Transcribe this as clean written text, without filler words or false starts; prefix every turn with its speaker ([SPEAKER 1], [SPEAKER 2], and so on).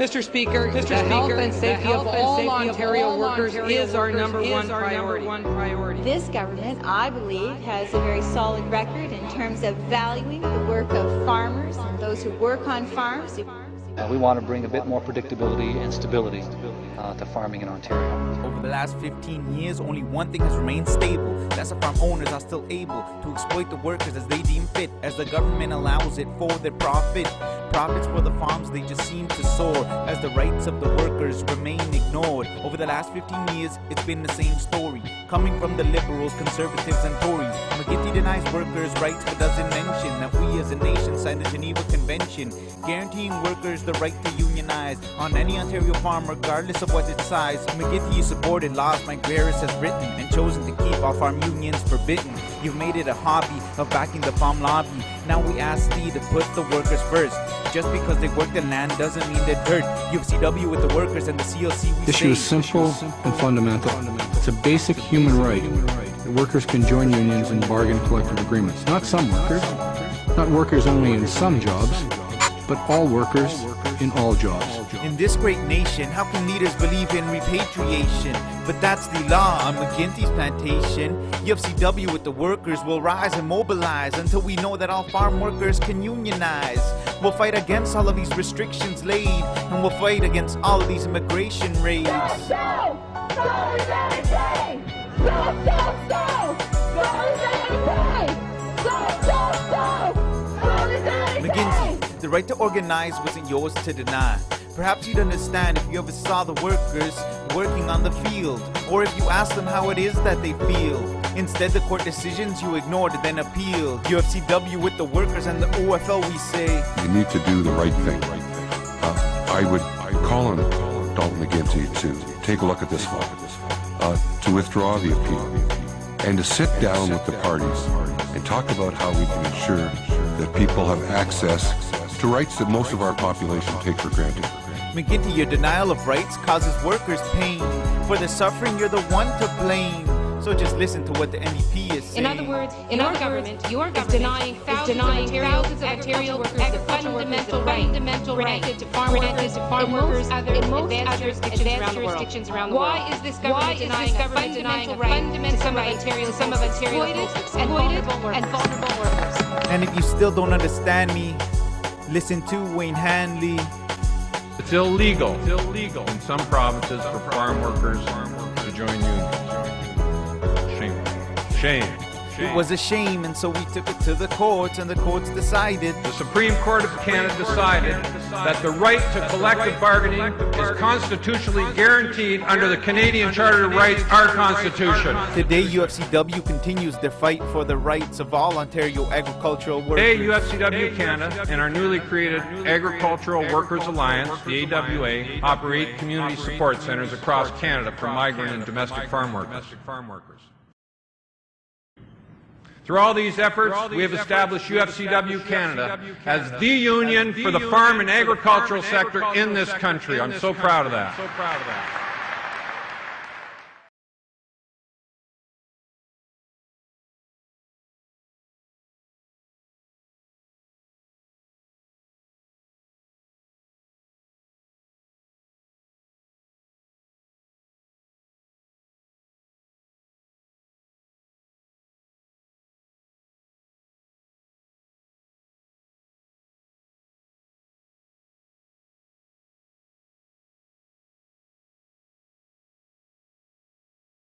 [SPEAKER 1] Mr. Speaker, the health and safety of all Ontario workers is our number one priority.
[SPEAKER 2] This government, I believe, has a very solid record in terms of valuing the work of farmers and those who work on farms.
[SPEAKER 3] We want to bring a bit more predictability and stability to farming in Ontario.
[SPEAKER 4] Over the last 15 years, only one thing has remained stable. That's the farm owners are still able to exploit the workers as they deem fit, as the government allows it for their profit. Profits for the farms, they just seem to soar, as the rights of the workers remain ignored. Over the last 15 years, it's been the same story, coming from the Liberals, Conservatives, and Tories. McGuinty denies workers' rights but doesn't mention that we as a nation signed the Geneva Convention, guaranteeing workers the right to unionize on any Ontario farm regardless of what its size. McGuinty supported laws Mike Harris has written and chosen to keep our farm unions forbidden. You've made it a hobby of backing the farm lobby. Now we ask thee to put the workers first. Just because they work the land doesn't mean they're dirt. UFCW with the workers and the CLC we
[SPEAKER 5] The issue is simple and fundamental. It's a basic human right that workers can join unions and bargain collective agreements. Not some workers, not workers only in some jobs, but all workers in all jobs.
[SPEAKER 4] In this great nation, how can leaders believe in repatriation? But that's the law on McGuinty's plantation. UFCW with the workers will rise and mobilize until we know that all farm workers can unionize. We'll fight against all of these restrictions laid, and we'll fight against all of these immigration raids. McGuinty, the right to organize wasn't yours to deny. Perhaps you'd understand if you ever saw the workers working on the field, or if you asked them how it is that they feel. Instead, the court decisions you ignored then appealed. UFCW with the workers and the OFL we say,
[SPEAKER 6] you need to do the right thing. I would call on Dalton McGuinty to take a look at this file, to withdraw the appeal, and to sit down with the parties and talk about how we can ensure that people have access to rights that most of our population take for granted.
[SPEAKER 4] McGuinty, your denial of rights causes workers pain. For the suffering, you're the one to blame. So just listen to what the NDP is saying.
[SPEAKER 7] In other words, your government is denying thousands of Ontario workers the fundamental right granted to farm workers in most other advanced jurisdictions around the world. Why is this government denying a fundamental right to some of Ontario's exploited and vulnerable workers?
[SPEAKER 4] And if you still don't understand me, listen to Wayne Hanley.
[SPEAKER 8] It's illegal in some provinces for farm workers to join unions. Shame.
[SPEAKER 4] It was a shame, and so we took it to the courts, and the courts decided.
[SPEAKER 8] The Supreme Court of Canada decided that the right to collective bargaining is constitutionally guaranteed under the Canadian Charter of Rights, our Constitution.
[SPEAKER 4] Today, UFCW continues their fight for the rights of all Ontario agricultural workers.
[SPEAKER 8] Today, UFCW Canada and our newly created Agricultural Workers Alliance, the AWA, operate community support centres across Canada for migrant and domestic farm workers. Through all these efforts, we have established UFCW Canada as the union for the farm and agricultural sector in this country. I'm so proud of that.